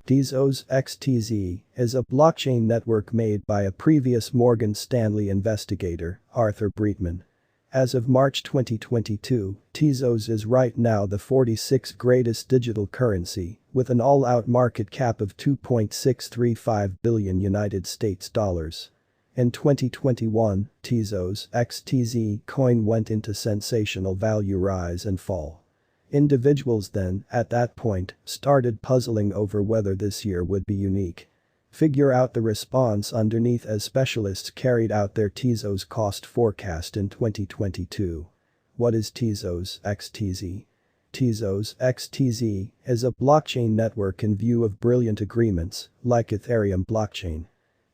Tezos XTZ is a blockchain network made by a previous Morgan Stanley investigator, Arthur Breitman. As of March 2022, Tezos is right now the 46th greatest digital currency, with an all-out market cap of $2.635 billion United States dollars. In 2021, Tezos XTZ coin went into sensational value rise and fall. Individuals then, at that point, started puzzling over whether this year would be unique. Figure out the response underneath as specialists carried out their Tezos cost forecast in 2022. What is Tezos XTZ? Tezos XTZ is a blockchain network in view of brilliant agreements, like Ethereum blockchain.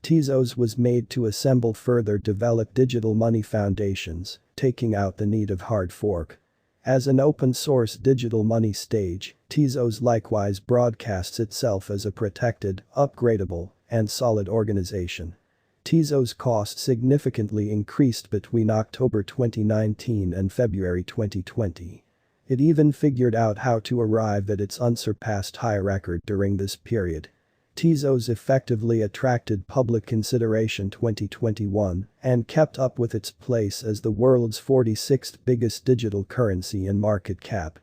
Tezos was made to assemble further developed digital money foundations, taking out the need of hard fork. As an open-source digital money stage, Tezos likewise broadcasts itself as a protected, upgradable, and solid organization. Tezos' cost significantly increased between October 2019 and February 2020. It even figured out how to arrive at its unsurpassed high record during this period. Tezos effectively attracted public consideration 2021 and kept up with its place as the world's 46th biggest digital currency in market cap.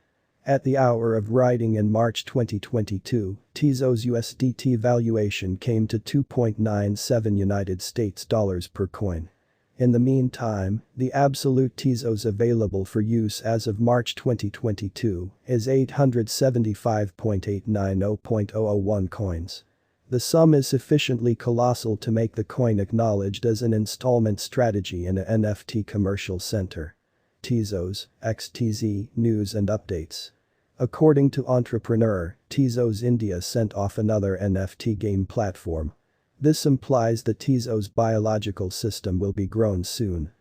At the hour of writing in March 2022, Tezos USDT valuation came to $2.97 United States dollars per coin. In the meantime, the absolute Tezos available for use as of March 2022 is 875.890.001 coins. The sum is sufficiently colossal to make the coin acknowledged as an installment strategy in an NFT commercial center. Tezos XTZ news and updates. According to Entrepreneur, Tezos India sent off another NFT game platform. This implies the Tezos biological system will be grown soon.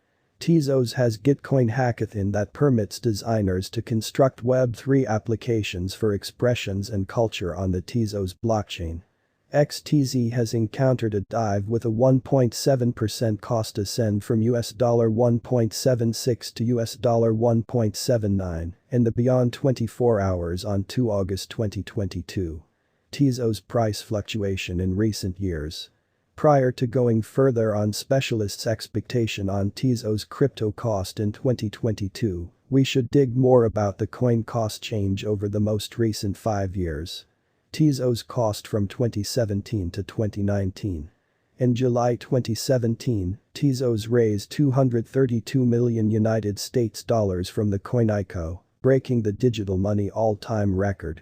Tezos has Gitcoin hackathon that permits designers to construct Web3 applications for expressions and culture on the Tezos blockchain. XTZ has encountered a dive with a 1.7% cost ascend from $1.76 to $1.79 in the beyond 24 hours on 2 August 2022. Tezos price fluctuation in recent years. Prior to going further on specialists' expectation on Tezos crypto cost in 2022, we should dig more about the coin cost change over the most recent 5 years. Tezos cost from 2017 to 2019. In July 2017, Tezos raised $232 million United States dollars from the coin ICO, breaking the digital money all-time record.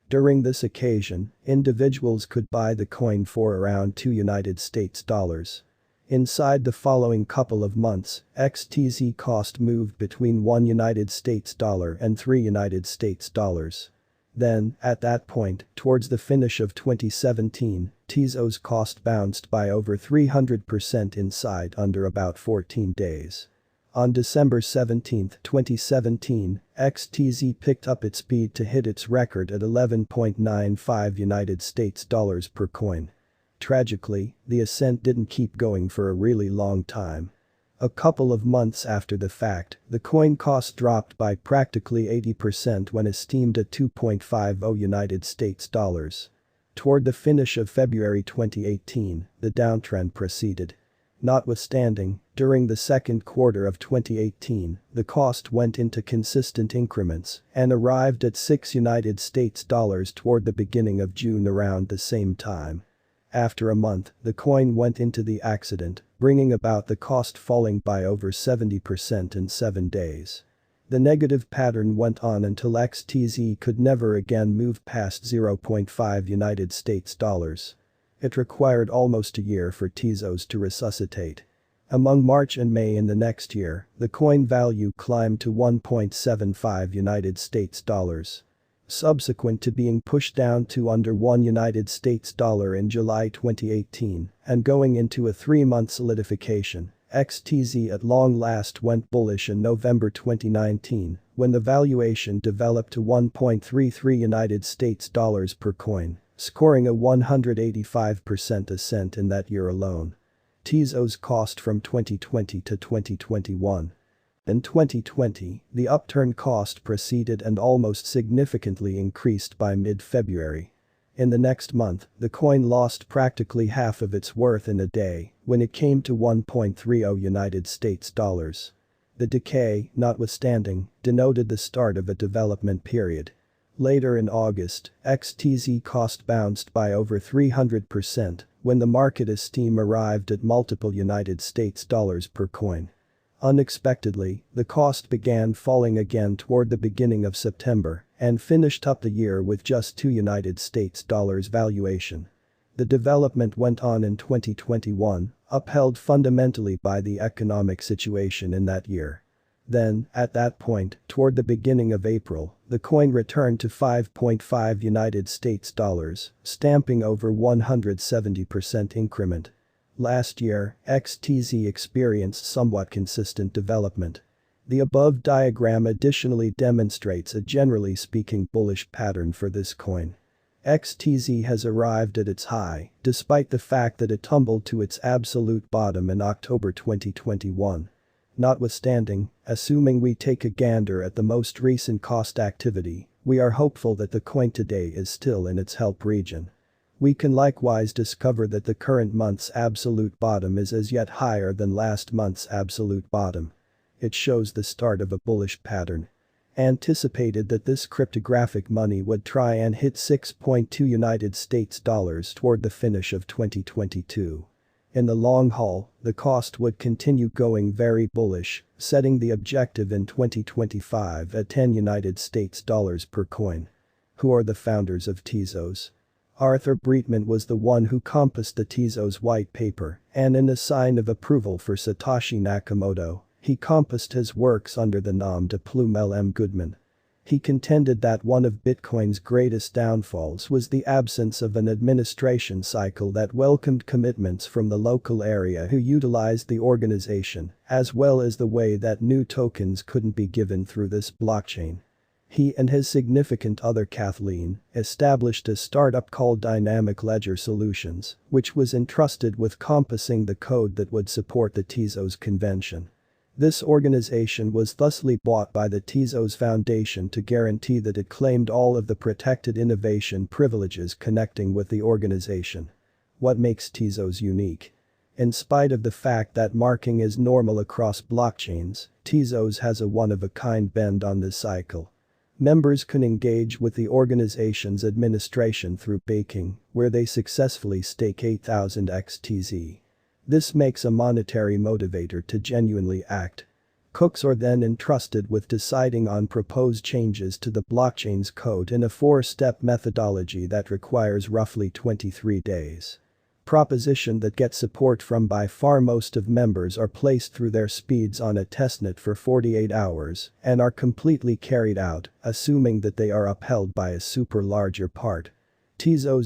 During this occasion, individuals could buy the coin for around $2 United States dollars. Inside the following couple of months, XTZ cost moved between $1 United States dollar and $3 United States dollars. Then, at that point, towards the finish of 2017, Tezos cost bounced by over 300% inside under about 14 days. On December 17, 2017, XTZ picked up its speed to hit its record at 11.95 United States dollars per coin. Tragically, the ascent didn't keep going for a really long time. A couple of months after the fact, the coin cost dropped by practically 80% when esteemed at 2.50 United States dollars. Toward the finish of February 2018, the downtrend proceeded. Notwithstanding, during the second quarter of 2018, the cost went into consistent increments and arrived at 6 United States dollars toward the beginning of June around the same time. After a month, the coin went into the accident, bringing about the cost falling by over 70% in 7 days. The negative pattern went on until XTZ could never again move past 0.5 United States dollars. It required almost a year for Tezos to resuscitate. Among March and May in the next year, the coin value climbed to 1.75 United States dollars. Subsequent to being pushed down to under $1 United States dollar in July 2018 and going into a 3-month solidification, XTZ at long last went bullish in November 2019 when the valuation developed to 1.33 United States dollars per coin, scoring a 185% ascent in that year alone. Tezos cost from 2020 to 2021. In 2020, the upturn cost proceeded and almost significantly increased by mid-February. In the next month, the coin lost practically half of its worth in a day when it came to 1.30 United States dollars. The decay, notwithstanding, denoted the start of a development period. Later in August, XTZ cost bounced by over 300% when the market esteem arrived at multiple United States dollars per coin. Unexpectedly, the cost began falling again toward the beginning of September and finished up the year with just 2 United States dollars valuation. The development went on in 2021, upheld fundamentally by the economic situation in that year. Then, at that point, toward the beginning of April, the coin returned to 5.5 United States dollars, stamping over 170% increment. Last year, XTZ experienced somewhat consistent development. The above diagram additionally demonstrates a generally speaking bullish pattern for this coin. XTZ has arrived at its high, despite the fact that it tumbled to its absolute bottom in October 2021. Notwithstanding, assuming we take a gander at the most recent cost activity, we are hopeful that the coin today is still in its help region. We can likewise discover that the current month's absolute bottom is as yet higher than last month's absolute bottom. It shows the start of a bullish pattern. Anticipated that this cryptographic money would try and hit 6.2 United States dollars toward the finish of 2022. In the long haul, the cost would continue going very bullish, setting the objective in 2025 at 10 United States dollars per coin. Who are the founders of Tezos? Arthur Breitman was the one who compassed the Tezos white paper, and in a sign of approval for Satoshi Nakamoto, he compassed his works under the nom de plume LM Goodman. He contended that one of Bitcoin's greatest downfalls was the absence of an administration cycle that welcomed commitments from the local area who utilized the organization, as well as the way that new tokens couldn't be given through this blockchain. He and his significant other Kathleen established a startup called Dynamic Ledger Solutions, which was entrusted with compassing the code that would support the Tezos convention. This organization was thusly bought by the Tezos Foundation to guarantee that it claimed all of the protected innovation privileges connecting with the organization. What makes Tezos unique? In spite of the fact that marking is normal across blockchains, Tezos has a one-of-a-kind bend on this cycle. Members can engage with the organization's administration through baking, where they successfully stake 8,000 XTZ. This makes a monetary motivator to genuinely act. Cooks are then entrusted with deciding on proposed changes to the blockchain's code in a 4-step methodology that requires roughly 23 days. Proposition that gets support from by far most of members are placed through their speeds on a testnet for 48 hours and are completely carried out, assuming that they are upheld by a super larger part. Tezos